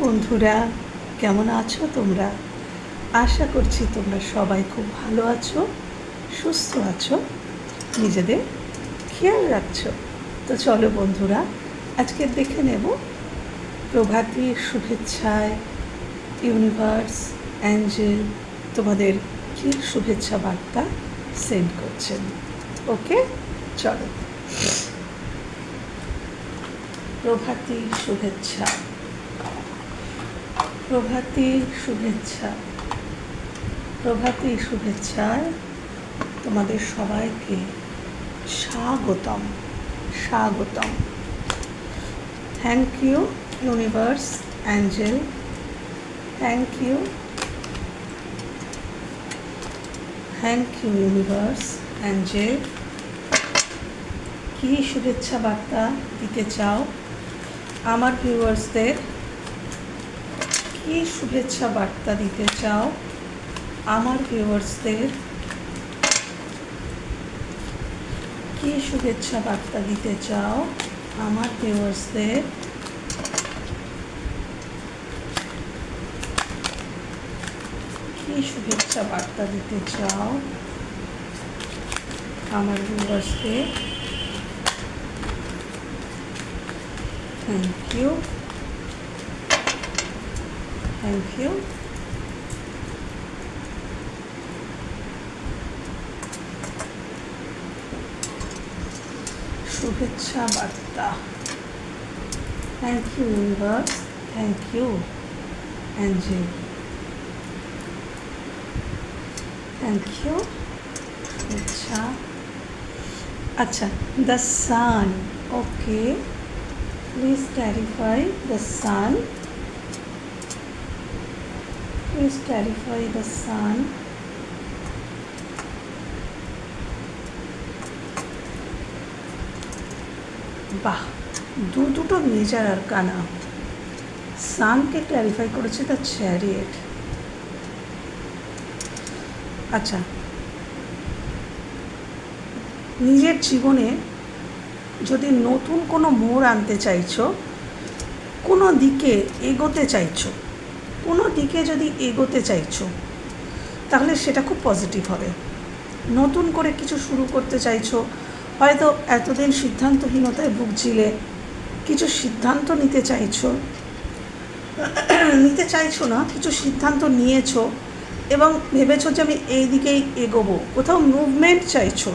বন্ধুরা, কেমন আছো তোমরা? আশা করছি তোমরা সবাই খুব ভালো আছো, সুস্থ আছো, নিজেদের খেয়াল রাখছো। তো চলো বন্ধুরা, আজকে দেখে নেব প্রভাতীর শুভেচ্ছায় ইউনিভার্স, অ্যাঞ্জেল তোমাদের কী শুভেচ্ছা বার্তা সেন্ড করছেন। ওকে, চলো। প্রভাতী শুভেচ্ছা। প্রভাতী শুভেচ্ছা। প্রভাতী শুভেচ্ছায় তোমাদের সবাইকে স্বাগতম, স্বাগতম। Thank you universe, angel, thank you, thank you universe, angel. কী শুভেচ্ছা বার্তা দিতে চাও আমার ভিউয়ার্সদের? কী শুভেচ্ছা বার্তা দিতে চাও আমার ভিউয়ার্সদের? কী শুভেচ্ছা বার্তা দিতে চাও আমার ভিউয়ার্সদের? কী শুভেচ্ছা বার্তা দিতে চাও আমার ভিউয়ার্সদের? Thank you, thank you. শুভেচ্ছা বার্তা। Thank you universe, thank you angel, thank you. শুভেচ্ছা। আচ্ছা, the sun. Okay, please clarify the sun. Please clarify the sun. বাহ, দুটো মেজার আর কানা। সানকে ক্ল্যারিফাই করেছে দ্য চ্যারিয়েট। আচ্ছা, নিজের জীবনে যদি নতুন কোনো মোড় আনতে চাইছো, কোনো দিকে এগোতে চাইছো, কোনো দিকে যদি এগোতে চাইছো, তাহলে সেটা খুব পজিটিভ হবে। নতুন করে কিছু শুরু করতে চাইছো, হয়তো এতদিন সিদ্ধান্তহীনতায় ভুগছিলে, কিছু সিদ্ধান্ত নিতে চাইছো না, কিছু সিদ্ধান্ত নিয়েছো এবং ভেবেছো যে আমি এই দিকেই এগোবো। কোথাও মুভমেন্ট চাইছো,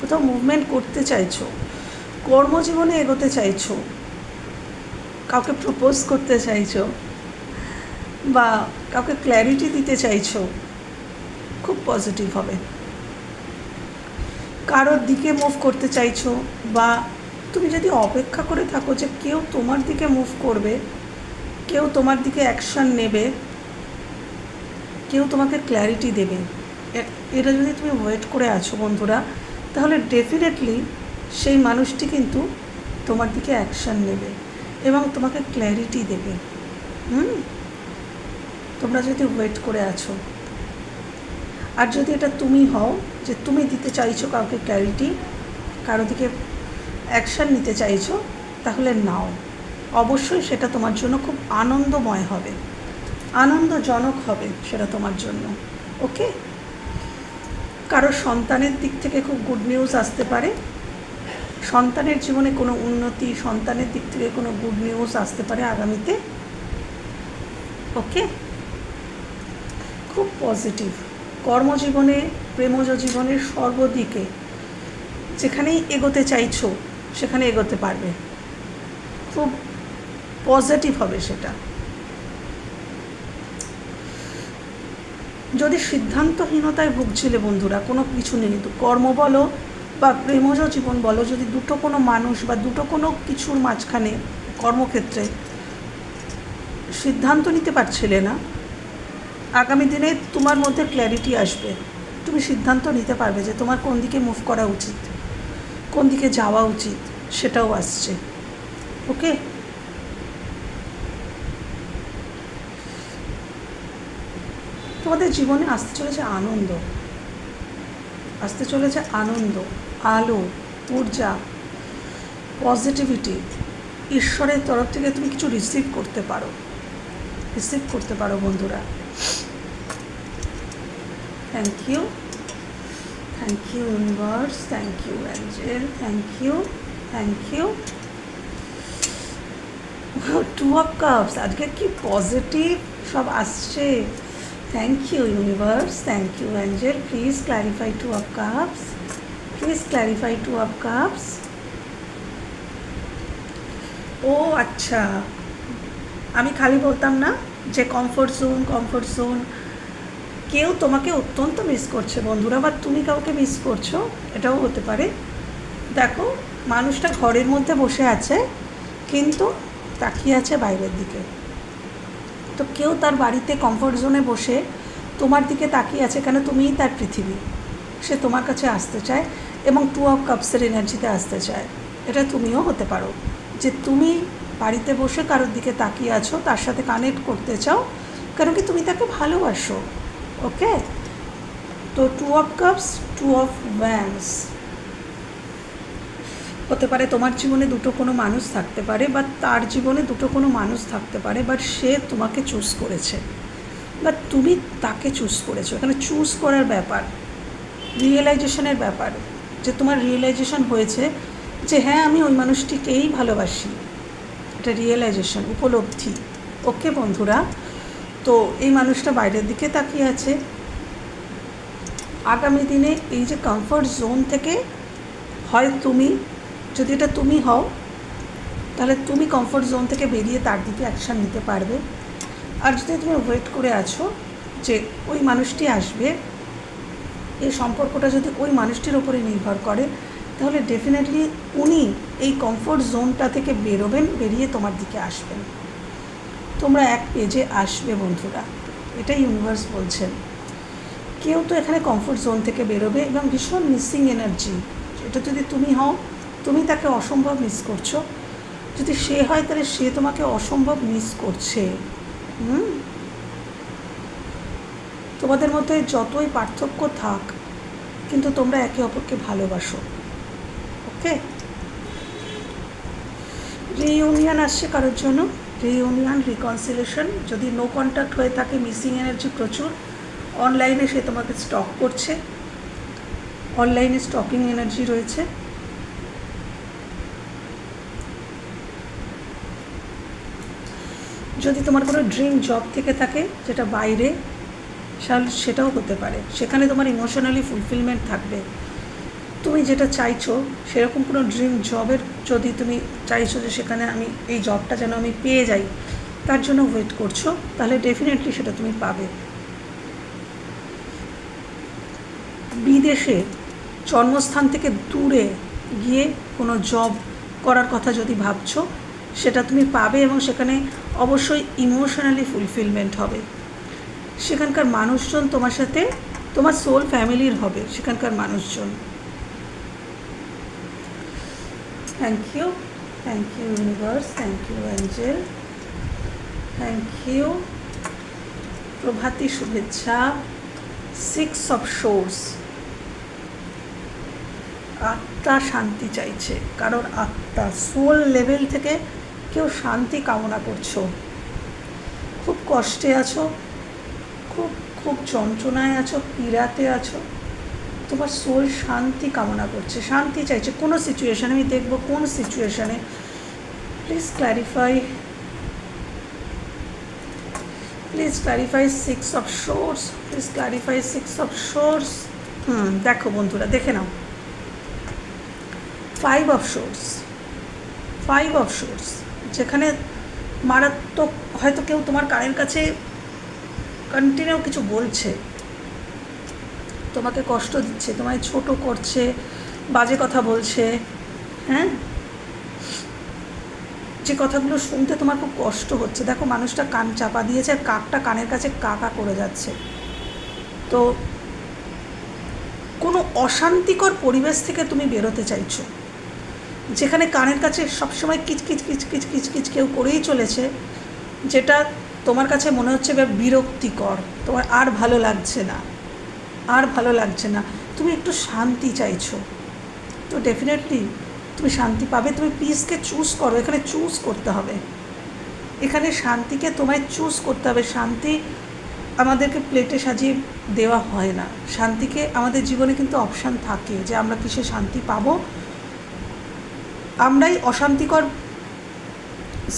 কোথাও মুভমেন্ট করতে চাইছো, কর্মজীবনে এগোতে চাইছো, কাউকে প্রপোজ করতে চাইছো বা কাউকে ক্ল্যারিটি দিতে চাইছো, খুব পজিটিভ হবে। কারোর দিকে মুভ করতে চাইছো, বা তুমি যদি অপেক্ষা করে থাকো যে কেউ তোমার দিকে মুভ করবে, কেউ তোমার দিকে অ্যাকশন নেবে, কেউ তোমাকে ক্ল্যারিটি দেবে, এটা যদি তুমি ওয়েট করে আছো বন্ধুরা, তাহলে ডেফিনেটলি সেই মানুষটি কিন্তু তোমার দিকে অ্যাকশন নেবে এবং তোমাকে ক্ল্যারিটি দেবে। তোমরা যদি ওয়েট করে আছো, আর যদি এটা তুমি হও যে তুমি দিতে চাইছো কাউকে ক্ল্যারিটি, কারো দিকে অ্যাকশান নিতে চাইছো, তাহলে নাও। অবশ্যই সেটা তোমার জন্য খুব আনন্দময় হবে, আনন্দজনক হবে সেটা তোমার জন্য। ওকে, কারো সন্তানের দিক থেকে খুব গুড নিউজ আসতে পারে, সন্তানের জীবনে কোনো উন্নতি, সন্তানের দিক থেকে কোনো গুড নিউজ আসতে পারে আগামীতে। ওকে, খুব পজিটিভ। কর্মজীবনে, প্রেমজ জীবনের সর্বদিকে যেখানেই এগোতে চাইছো সেখানে এগোতে পারবে, খুব পজিটিভ হবে সেটা। যদি সিদ্ধান্তহীনতায় ভুগছিলে বন্ধুরা, কোনো কিছু নেই, কর্ম বলো বা প্রেমজ জীবন বলো, যদি দুটো কোনো মানুষ বা দুটো কোনো কিছুর মাঝখানে কর্মক্ষেত্রে সিদ্ধান্ত নিতে পারছিলে না, আগামী দিনে তোমার মধ্যে ক্ল্যারিটি আসবে, তুমি সিদ্ধান্ত নিতে পারবে যে তোমার কোন দিকে মুভ করা উচিত, কোন দিকে যাওয়া উচিত, সেটাও আসছে। ওকে, তোমাদের জীবনে আসতে চলেছে আনন্দ, আসতে চলেছে আনন্দ, আলো, ঊর্জা, পজিটিভিটি, ঈশ্বরের তরফ থেকে তুমি কিছু রিসিভ করতে পারো বন্ধুরা। Thank you universe, thank you angel, thank you. Two of cups, আজকে কি পজিটিভ সব আসছে। Thank you universe, thank you angel. Please clarify two of cups. ও আচ্ছা, আমি খালি বলতাম না যে কমফোর্ট জোন, কেউ তোমাকে অত্যন্ত মিস করছে বন্ধুরা, বা তুমি কাউকে মিস করছো, এটাও হতে পারে। দেখো, মানুষটা ঘরের মধ্যে বসে আছে কিন্তু তাকিয়ে আছে বাইরের দিকে। তো কেউ তার বাড়িতে কমফোর্ট জোনে বসে তোমার দিকে তাকিয়ে আছে, কেন তুমিই তার পৃথিবী। সে তোমার কাছে আসতে চায় এবং টু অফ কাপসের এনার্জিতে আসতে চায়। এটা তুমিও হতে পারো, যে তুমি বাড়িতে বসে কারোর দিকে তাকিয়ে আছো, তার সাথে কানেক্ট করতে চাও, কারণ কি তুমি তাকে ভালোবাসো। ওকে, তো two of cups, two of wands হতে পারে। তোমার জীবনে দুটো কোনো মানুষ থাকতে পারে, বা তার জীবনে দুটো কোনো মানুষ থাকতে পারে, বাট সে তোমাকে চুজ করেছে বা তুমি তাকে চুজ করেছো। এখানে চুজ করার ব্যাপার, রিয়েলাইজেশনের ব্যাপার, যে তোমার রিয়েলাইজেশন হয়েছে যে হ্যাঁ, আমি ওই মানুষটিকেই ভালোবাসি। এটা রিয়েলাইজেশন, উপলব্ধি। ওকে বন্ধুরা, তো এই মানুষটা বাইরের দিকে তাকিয়ে আছে। আগামী দিনে এই যে কমফর্ট জোন থেকে, হয় তুমি, যদি এটা তুমি হও তাহলে তুমি কমফর্ট জোন থেকে বেরিয়ে তার দিকে অ্যাকশান নিতে পারবে। আর যদি তুমি ওয়েট করে আছো যে ওই মানুষটি আসবে, এই সম্পর্কটা যদি ওই মানুষটির ওপরে নির্ভর করে, তাহলে ডেফিনেটলি উনি এই কমফোর্ট জোনটা থেকে বেরোবেন, বেরিয়ে তোমার দিকে আসবেন। তোমরা এক পেজে আসবে বন্ধুরা, এটাই ইউনিভার্স বলছেন। কেউ তো এখানে কমফোর্ট জোন থেকে বেরোবে এবং ভীষণ মিসিং এনার্জি। এটা যদি তুমি হও, তুমি তাকে অসম্ভব মিস করছো। যদি সে হয় তাহলে সে তোমাকে অসম্ভব মিস করছে। তোমাদের মধ্যে যতই পার্থক্য থাক, কিন্তু তোমরা একে অপরকে ভালোবাসো। ওকে, রিইউনিয়ন আসছে কারোর জন্য, রিইউনিয়ন, রিকনসিলেশন। যদি নো কন্ট্যাক্ট হয়ে থাকে, মিসিং এনার্জি প্রচুর। অনলাইনে সে তোমাকে স্টক করছে, অনলাইনে স্টকিং এনার্জি রয়েছে। যদি তোমার কোনো ড্রিম জব থেকে থাকে যেটা বাইরে, সেটাও হতে পারে। সেখানে তোমার ইমোশনালি ফুলফিলমেন্ট থাকবে। তুমি যেটা চাইছো সেরকম কোনো ড্রিম জবের, যদি তুমি চাইছো যে সেখানে আমি এই জবটা যেন আমি পেয়ে যাই, তার জন্য ওয়েট করছো, তাহলে ডেফিনেটলি সেটা তুমি পাবে। বিদেশে জন্মস্থান থেকে দূরে গিয়ে কোনো জব করার কথা যদি ভাবছো, সেটা তুমি পাবে এবং সেখানে অবশ্যই ইমোশনালি ফুলফিলমেন্ট হবে। সেখানকার মানুষজন তোমার সাথে, তোমার সোল ফ্যামিলির হবে সেখানকার মানুষজন। Thank you universe, thank you angel, thank you. প্রভাতী শুভেচ্ছা। 6 অফ সোর্স, আত্মা শান্তি চাইছে। কারোর আত্মা, সোল লেভেল থেকে কেউ শান্তি কামনা করছো। খুব কষ্টে আছো, খুব যন্ত্রণায় আছো, পীড়াতে আছো। তোমার সোল শান্তি কামনা করছে, শান্তি চাইছে কোনো সিচুয়েশানে। আমি দেখব কোন সিচুয়েশানে। Please clarify 6 of swords, please clarify 6 of swords. দেখো বন্ধুরা, দেখে নাও। 5 অফ সোর্স, যেখানে মারাত্মক, হয়তো কেউ তোমার কানের কাছে কন্টিনিউ কিছু বলছে, তোমাকে কষ্ট দিচ্ছে, তোমায় ছোট করছে, বাজে কথা বলছে। হ্যাঁ, যে কথাগুলো শুনতে তোমার খুব কষ্ট হচ্ছে। দেখো, মানুষটা কান চাপা দিয়েছে আর কাকটা কানের কাছে কাকা করে যাচ্ছে। তো কোনো অশান্তিকর পরিবেশ থেকে তুমি বেরোতে চাইছো, যেখানে কানের কাছে সবসময় কিচকিচ কেউ করেই চলেছে, যেটা তোমার কাছে মনে হচ্ছে বিরক্তিকর, তোমার আর ভালো লাগছে না, তুমি একটু শান্তি চাইছো। তো ডেফিনেটলি তুমি শান্তি পাবে। তুমি পিসকে চুজ করো, এখানে চুজ করতে হবে, এখানে শান্তিকে তোমায় চুজ করতে হবে। শান্তি আমাদেরকে প্লেটে সাজিয়ে দেওয়া হয় না, শান্তিকে আমাদের জীবনে কিন্তু অপশান থাকে যে আমরা কিসে শান্তি পাবো। আমরাই অশান্তিকর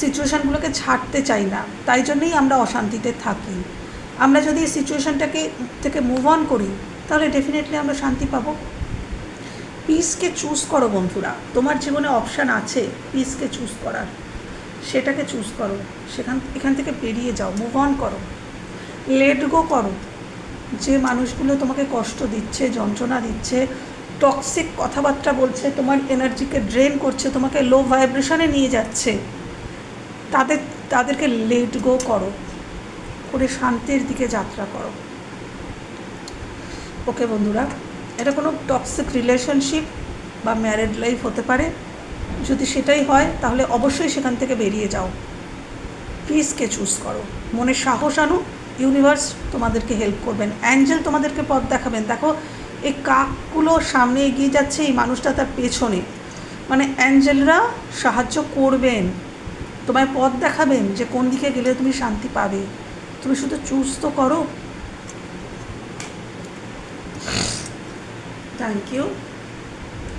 সিচুয়েশানগুলোকে ছাড়তে চাই না, তাই জন্যই আমরা অশান্তিতে থাকি। আমরা যদি এই সিচুয়েশানটাকে থেকে মুভ অন করি তাহলে ডেফিনেটলি আমরা শান্তি পাবো। পিসকে চুজ করো বন্ধুরা, তোমার জীবনে অপশান আছে পিসকে চুজ করার, সেটাকে চুজ করো, এখান থেকে বেরিয়ে যাও, মুভ অন করো, লেট গো করো। যে মানুষগুলো তোমাকে কষ্ট দিচ্ছে, যন্ত্রণা দিচ্ছে, টক্সিক কথাবার্তা বলছে, তোমার এনার্জিকে ড্রেন করছে, তোমাকে লো ভাইব্রেশনে নিয়ে যাচ্ছে, তাদেরকে লেট গো করো, করে শান্তির দিকে যাত্রা করো। ওকে বন্ধুরা, এটা কোনো টক্সিক রিলেশনশিপ বা ম্যারিড লাইফ হতে পারে। যদি সেটাই হয় তাহলে অবশ্যই সেখান থেকে বেরিয়ে যাও, পিসকে চুজ করো, মনে সাহস আনো। ইউনিভার্স তোমাদেরকে হেল্প করবেন, অ্যাঞ্জেল তোমাদেরকে পথ দেখাবেন। দেখো এই কাকগুলো সামনে এগিয়ে যাচ্ছে, এই মানুষটা তার পেছনে, মানে অ্যাঞ্জেলরা সাহায্য করবেন, তোমায় পথ দেখাবেন যে কোন দিকে গেলে তুমি শান্তি পাবে। তুমি শুধু চুজ তো করো। Thank you.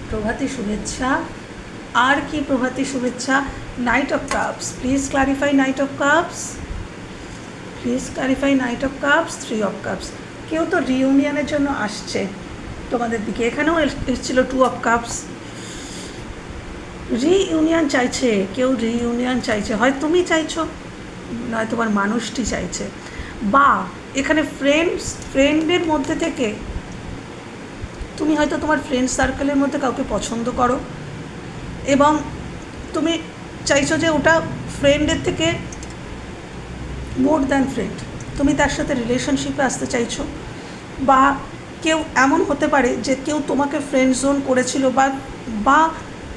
প্রভাতী শুভেচ্ছা। আর কি প্রভাতী শুভেচ্ছা? Night of cups, please clarify night of cups, please clarify night of cups, 3 of cups. কেউ তো রিইউনিয়নের জন্য আসছে তোমাদের দিকে, এখানেও এসেছিল 2 অফ কাপস। রিইউনিয়ন চাইছে, কেউ রিইউনিয়ন চাইছে, হয় তুমি চাইছো নয় তোমার মানুষটি চাইছে, বা এখানে ফ্রেন্ডের মধ্যে থেকে তুমি হয়তো তোমার ফ্রেন্ড সার্কেলের মধ্যে কাউকে পছন্দ করো এবং তুমি চাইছো যে ওটা ফ্রেন্ডের থেকে মোর দ্যান ফ্রেন্ড, তুমি তার সাথে রিলেশনশিপে আসতে চাইছো। বা কেউ এমন হতে পারে যে কেউ তোমাকে ফ্রেন্ড জোন করেছিল, বা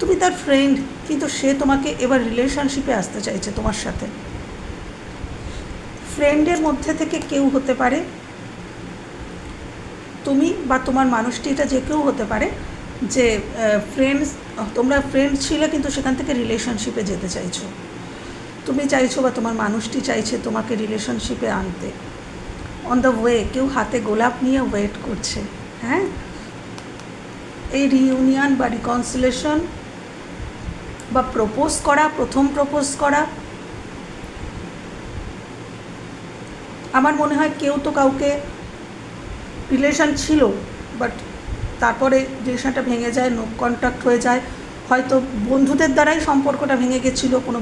তুমি তার ফ্রেন্ড, কিন্তু সে তোমাকে এবার রিলেশনশিপে আসতে চাইছে তোমার সাথে। ফ্রেন্ডের মধ্যে থেকে কেউ হতে পারে, তুমি বা তোমার মানুষটি, এটা যে কেউ হতে পারে যে তোমরা ফ্রেন্ড ছিলে কিন্তু সেখান থেকে রিলেশনশিপে যেতে চাইছো। তুমি চাইছো বা তোমার মানুষটি চাইছে তোমাকে রিলেশনশিপে আনতে। অন দ্য ওয়ে কেউ হাতে গোলাপ নিয়ে ওয়েট করছে। হ্যাঁ, এই রিইউনিয়ন বা রিকনসিলেশন বা প্রপোজ করা, প্রথম প্রপোজ করা, আমার মনে হয় কেউ তো কাউকে রিলেশন ছিল, বাট তারপরে রিলেশনটা ভেঙে যায়, নো কন্ট্যাক্ট হয়ে যায়, হয়তো বন্ধুদের দ্বারাই সম্পর্কটা ভেঙে গেছিলো, কোনো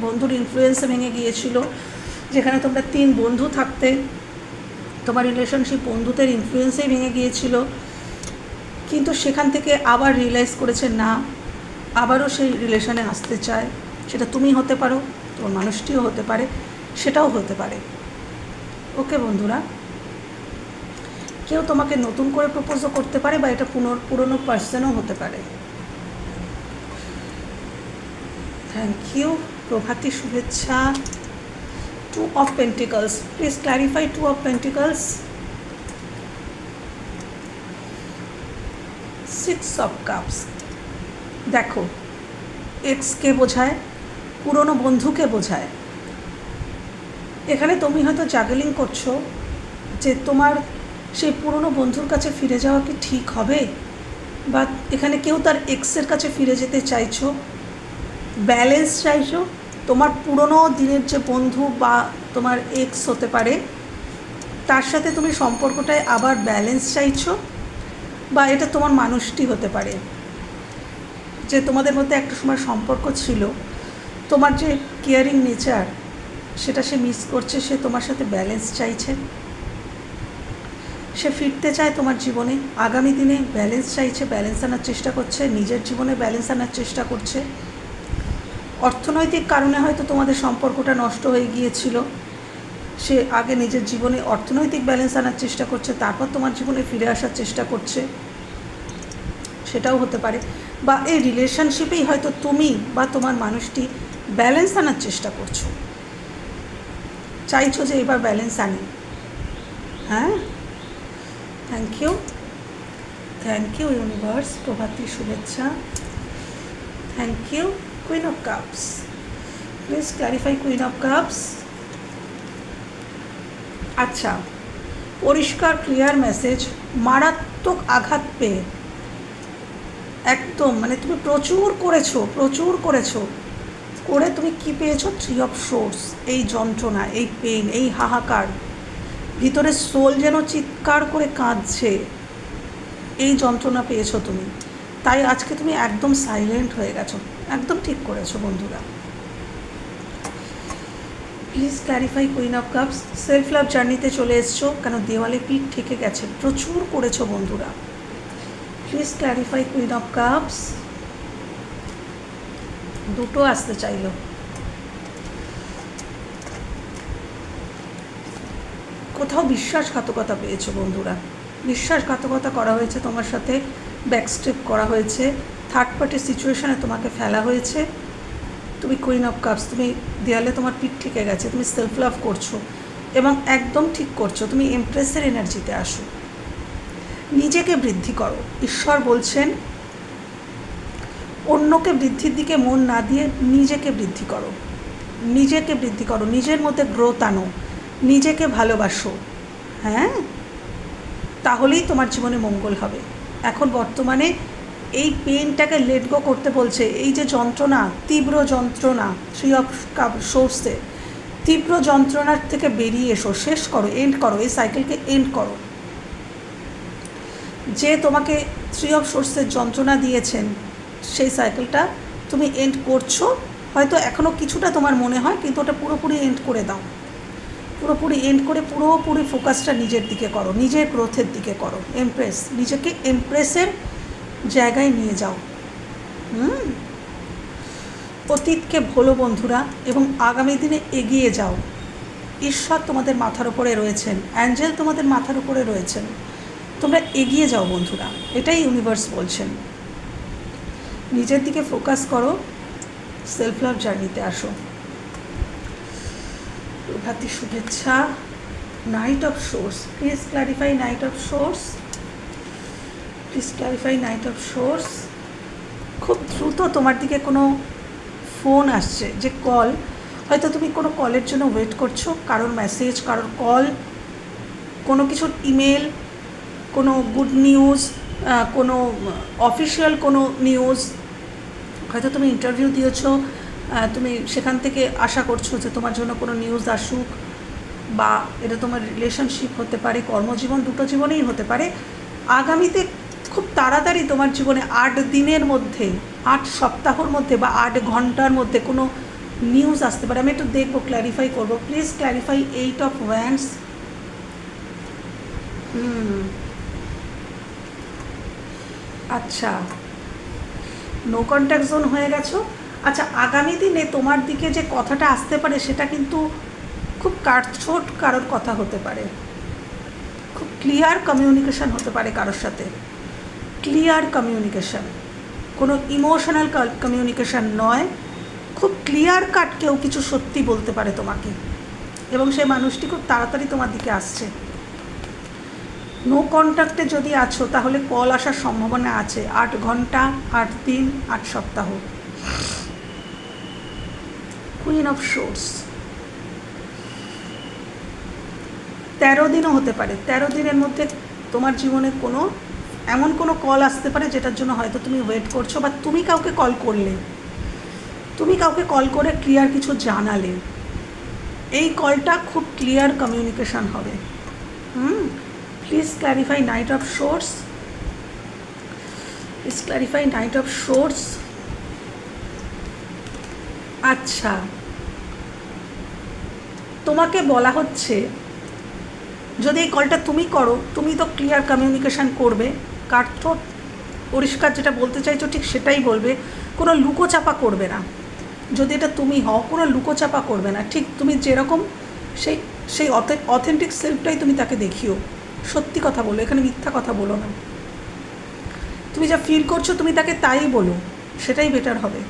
বন্ধুর ইনফ্লুয়েন্সে ভেঙে গিয়েছিল, যেখানে তোমরা 3 বন্ধু থাকতে তোমার রিলেশনশিপ বন্ধুদের ইনফ্লুয়েন্সেই ভেঙে গিয়েছিল, কিন্তু সেখান থেকে আবার রিয়েলাইজ করেছে না, আবারও সেই রিলেশনে আসতে চায়। সেটা তুমি হতে পারো, তোমার মানুষটিও হতে পারে, সেটাও হতে পারে। ওকে বন্ধুরা, কেউ তোমাকে নতুন করে প্রপোজও করতে পারে বা এটা পুরনো পার্সনও হতে পারে। Thank you. প্রভাতী শুভেচ্ছা। 2 of pentacles, please clarify 2 of pentacles. 6 of cups. দেখো, এক্সকে বোঝায়, পুরনো বন্ধুকে বোঝায়। এখানে তুমি হয়তো জাগলিং করছো যে তোমার সেই পুরনো বন্ধুর কাছে ফিরে যাওয়া কি ঠিক হবে, বা এখানে কেউ তার এক্সের কাছে ফিরে যেতে চাইছো, ব্যালেন্স চাইছো। তোমার পুরনো দিনের যে বন্ধু বা তোমার এক্স হতে পারে, তার সাথে তুমি সম্পর্কটায় আবার ব্যালেন্স চাইছো, বা এটা তোমার মানুষটি হতে পারে যে তোমাদের মধ্যে একটা সময় সম্পর্ক ছিল, তোমার যে কেয়ারিং নেচার সেটা সে মিস করছে, সে তোমার সাথে ব্যালেন্স চাইছে, সে ফিরতে চায় তোমার জীবনে, আগামী দিনে ব্যালেন্স চাইছে, ব্যালেন্স আনার চেষ্টা করছে, নিজের জীবনে ব্যালেন্স আনার চেষ্টা করছে। অর্থনৈতিক কারণে হয়তো তোমাদের সম্পর্কটা নষ্ট হয়ে গিয়েছিল, সে আগে নিজের জীবনে অর্থনৈতিক ব্যালেন্স আনার চেষ্টা করছে, তারপর তোমার জীবনে ফিরে আসার চেষ্টা করছে, সেটাও হতে পারে। বা এই রিলেশনশিপেই হয়তো তুমি বা তোমার মানুষটি ব্যালেন্স আনার চেষ্টা করছো, চাইছো যে এবার ব্যালেন্স আনি। হ্যাঁ, thank you, thank you universe. প্রভাতী শুভেচ্ছা। Thank you. Queen of cups, please clarify queen of cups. আচ্ছা, পরিষ্কার ক্লিয়ার মেসেজ, মারাত্মক আঘাত পেয়ে একদম মানে তুমি প্রচুর করেছো করে তুমি কি পেয়েছো? 3 অফ সোর্স। এই যন্ত্রণা, এই পেন, এই হাহাকার, ভিতরে সোল যেন চিৎকার করে কাঁদছে, এই যন্ত্রণা পেয়েছো তুমি। তাই আজকে তুমি একদম সাইলেন্ট হয়ে গেছো। একদম ঠিক করেছো বন্ধুরা। Please clarify queen of cups. Self love জার্নিতে চলে এসছো, কেন দেওয়ালে পিঠ ঠেকে গেছে, প্রচুর করেছো বন্ধুরা। Please clarify queen of cups. দুটো আসতে চাইলো। কোথাও বিশ্বাসঘাতকতা পেয়েছো বন্ধুরা, বিশ্বাসঘাতকতা করা হয়েছে তোমার সাথে, ব্যাকস্টেপ করা হয়েছে, থার্ড পার্টি সিচুয়েশানে তোমাকে ফেলা হয়েছে। তুমি কুইন অফ কাপস, তুমি দেয়ালে তোমার পিঠ ঠেকে গেছে, তুমি সেলফ লাভ করছো এবং একদম ঠিক করছো। তুমি এমপ্রেসের এনার্জিতে আসো, নিজেকে বৃদ্ধি করো। ঈশ্বর বলছেন অন্যকে বৃদ্ধির দিকে মন না দিয়ে নিজেকে বৃদ্ধি করো, নিজেকে বৃদ্ধি করো, নিজের মধ্যে গ্রোথ আনো, নিজেকে ভালোবাসো। হ্যাঁ, তাহলেই তোমার জীবনে মঙ্গল হবে। এখন বর্তমানে এই পেনটাকে লেট গো করতে বলছে। এই যে যন্ত্রণা, তীব্র যন্ত্রণা, থ্রি অফ সোর্সে তীব্র যন্ত্রণার থেকে বেরিয়ে এসো, শেষ করো, এন্ড করো, এই সাইকেলকে এন্ড করো। যে তোমাকে থ্রি অফ সোর্সের যন্ত্রণা দিয়েছেন সেই সাইকেলটা তুমি এন্ড করছো। হয়তো এখনও কিছুটা তোমার মনে হয়, কিন্তু ওটা পুরোপুরি এন্ড করে দাও। পুরোপুরি এন্ড করে পুরোপুরি ফোকাসটা নিজের দিকে করো, নিজের গ্রোথের দিকে করো। এমপ্রেস, নিজেকে এমপ্রেসের জায়গায় নিয়ে যাও। অতীতকে ভোলো বন্ধুরা এবং আগামী দিনে এগিয়ে যাও। ঈশ্বর তোমাদের মাথার উপরে রয়েছেন, অ্যাঞ্জেল তোমাদের মাথার উপরে রয়েছেন, তোমরা এগিয়ে যাও বন্ধুরা, এটাই ইউনিভার্স বলছেন। নিজের দিকে ফোকাস করো, সেলফ লাভ জার্নিতে আসো। প্রভাতী শুভেচ্ছা। Night of swords, please clarify night of swords, please clarify night of swords. খুব দ্রুত তোমার দিকে কোনো ফোন আসছে, যে কল, হয়তো তুমি কোনো কলের জন্য ওয়েট করছো, কারোর মেসেজ, কারোর কল, কোনো কিছুর ইমেল, কোনো গুড নিউজ, কোনো অফিসিয়াল কোনো নিউজ। হয়তো তুমি ইন্টারভিউ দিয়েছো, তুমি সেখান থেকে আশা করছো যে তোমার জন্য কোনো নিউজ আসুক, বা এটা তোমার রিলেশনশিপ হতে পারে, কর্মজীবন, দুটো জীবনেই হতে পারে। আগামীতে খুব তাড়াতাড়ি তোমার জীবনে 8 দিনের মধ্যে, 8 সপ্তাহর মধ্যে বা 8 ঘন্টার মধ্যে কোনো নিউজ আসতে পারে। আমি একটু দেখবো, ক্ল্যারিফাই করবো। Please clarify 8 of wands. আচ্ছা, নো কন্ট্যাক্ট জোন হয়ে গেছো। আচ্ছা, আগামী দিনে তোমার দিকে যে কথাটা আসতে পারে সেটা কিন্তু খুব কাটছোট কারোর কথা হতে পারে, খুব ক্লিয়ার কমিউনিকেশান হতে পারে কারোর সাথে, ক্লিয়ার কমিউনিকেশান, কোনো ইমোশনাল কমিউনিকেশান নয়, খুব ক্লিয়ার কাট কেউ কিছু সত্যি বলতে পারে তোমাকে, এবং সেই মানুষটি খুব তাড়াতাড়ি তোমার দিকে আসছে। নো কন্ট্যাক্টে যদি আছো তাহলে কল আসার সম্ভাবনা আছে। 8 ঘন্টা, 8 দিন, 8 সপ্তাহ। কুইন অফ সোর্স, 13 দিনও হতে পারে। 13 দিনের মধ্যে তোমার জীবনে কোনো এমন কোনো কল আসতে পারে যেটার জন্য হয়তো তুমি ওয়েট করছো, বা তুমি কাউকে কল করলে, তুমি কাউকে কল করে ক্লিয়ার কিছু জানালে, এই কলটা খুব ক্লিয়ার কমিউনিকেশান হবে। Please clarify night of swords, please clarify night of swords. আচ্ছা, তোমাকে বলা হচ্ছে যদি এই কলটা তুমি করো, তুমি তো ক্লিয়ার কমিউনিকেশান করবে, কাটথোট পরিষ্কার যেটা বলতে চাইছো ঠিক সেটাই বলবে, কোনো লুকোচাপা করবে না। যদি এটা তুমি হও, কোনো লুকোচাপা করবে না, ঠিক তুমি যেরকম সেই অথেন্টিক সেলফটাই তুমি তাকে দেখিও। সত্যি কথা বলো, এখানে মিথ্যা কথা বলো না। তুমি যা ফিল করছো তুমি তাকে তাই বলো, সেটাই বেটার হবে।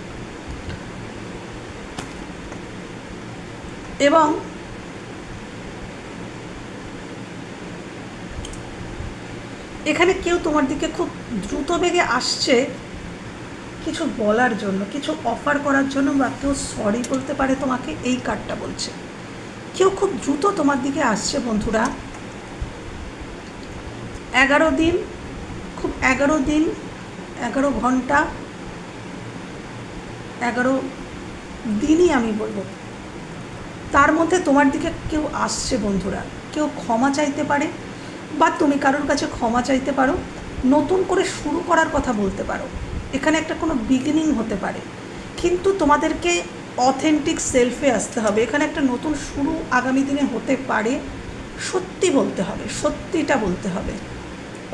এবং এখানে কেউ তোমার দিকে খুব দ্রুত বেগে আসছে, কিছু বলার জন্য, কিছু অফার করার জন্য, বা কেউ সরি বলতে পারে তোমাকে, এই কার্ডটা বলছে। কেউ খুব দ্রুত তোমার দিকে আসছে বন্ধুরা। 11 দিন, খুব 11 দিন, 11 ঘন্টা, 11 দিনই আমি বলবো, তার মধ্যে তোমার দিকে কেউ আসছে বন্ধুরা। কেউ ক্ষমা চাইতে পারে, বা তুমি কারোর কাছে ক্ষমা চাইতে পারো, নতুন করে শুরু করার কথা বলতে পারো। এখানে একটা কোনো বিগিনিং হতে পারে, কিন্তু তোমাদেরকে অথেন্টিক সেলফে আসতে হবে। এখানে একটা নতুন শুরু আগামী দিনে হতে পারে। সত্যি বলতে হবে, সত্যিটা বলতে হবে।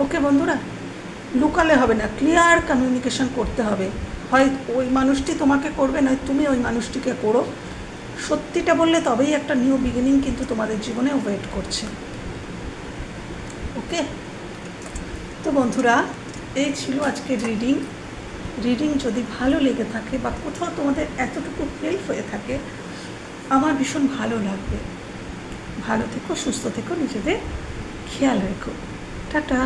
ওকে বন্ধুরা, লুকালে হবে না, ক্লিয়ার কমিউনিকেশন করতে হবে। হয় ওই মানুষটি তোমাকে করবে, নয় তুমি ওই মানুষটিকে করো। সত্যিটা বললে তবেই একটা নিউ বিগিনিং কিন্তু তোমাদের জীবনে ওয়েট করছে। ওকে, তো বন্ধুরা, এই ছিল আজকের রিডিং যদি ভালো লেগে থাকে বা কোথাও তোমাদের এতটুকু হেল্প হয়ে থাকে, আমার ভীষণ ভালো লাগবে। ভালো থেকো, সুস্থ থেকো, নিজেদের খেয়াল রেখো। টাটা।